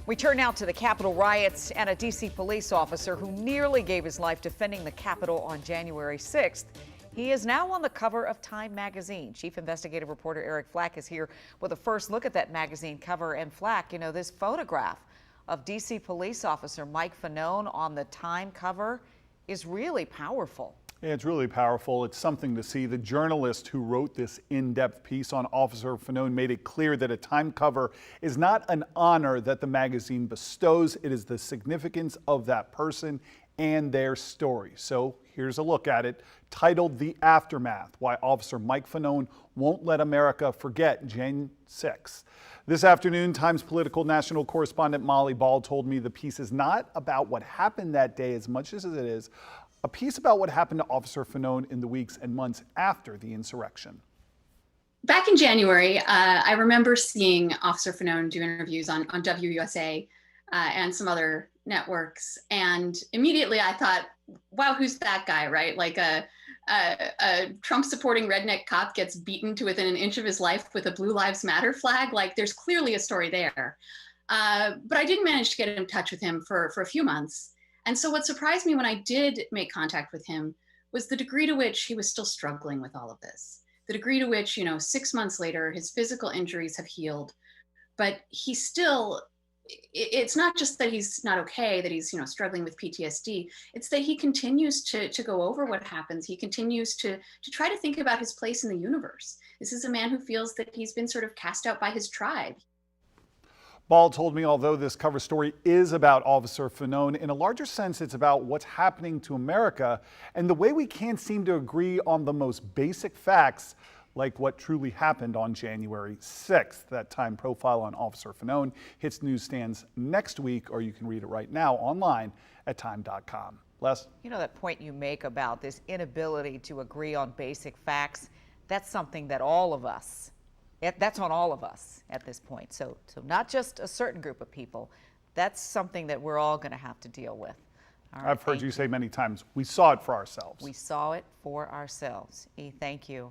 We turn now to the Capitol riots and a D.C. police officer who nearly gave his life defending the Capitol on January 6th. He is now on the cover of Time magazine. Chief investigative reporter Eric Flack is here with a first look at that magazine cover. And Flack, you know, this photograph of D.C. police officer Mike Fanone on the Time cover is really powerful. Yeah, it's really powerful. It's something to see. The journalist who wrote this in-depth piece on Officer Fanone made it clear that a Time cover is not an honor that the magazine bestows. It is the significance of that person and their story. So here's a look at it, titled The Aftermath, Why Officer Mike Fanone Won't Let America Forget Jan 6. This afternoon, Times political national correspondent Molly Ball told me the piece is not about what happened that day as much as it is a piece about what happened to Officer Fanone in the weeks and months after the insurrection. Back in January, I remember seeing Officer Fanone do interviews on WUSA and some other networks. And immediately I thought, wow, who's that guy, right? Like a Trump supporting redneck cop gets beaten to within an inch of his life with a Blue Lives Matter flag. Like there's clearly a story there. But I didn't manage to get in touch with him for a few months. And so what surprised me when I did make contact with him was the degree to which he was still struggling with all of this. The degree to which, 6 months later, his physical injuries have healed, but he still, it's not just that he's not okay, that he's, struggling with PTSD. It's that he continues to go over what happens. He continues to try to think about his place in the universe. This is a man who feels that he's been sort of cast out by his tribe. Ball told me although this cover story is about Officer Fanone, in a larger sense it's about what's happening to America and the way we can't seem to agree on the most basic facts, like what truly happened on January 6th. That Time profile on Officer Fanone hits newsstands next week, or you can read it right now online at time.com. Les? You know, that point you make about this inability to agree on basic facts, that's something that all of us, that's on all of us at this point. So not just a certain group of people. That's something that we're all going to have to deal with. All right, I've heard you say many times, we saw it for ourselves. We saw it for ourselves. E, thank you.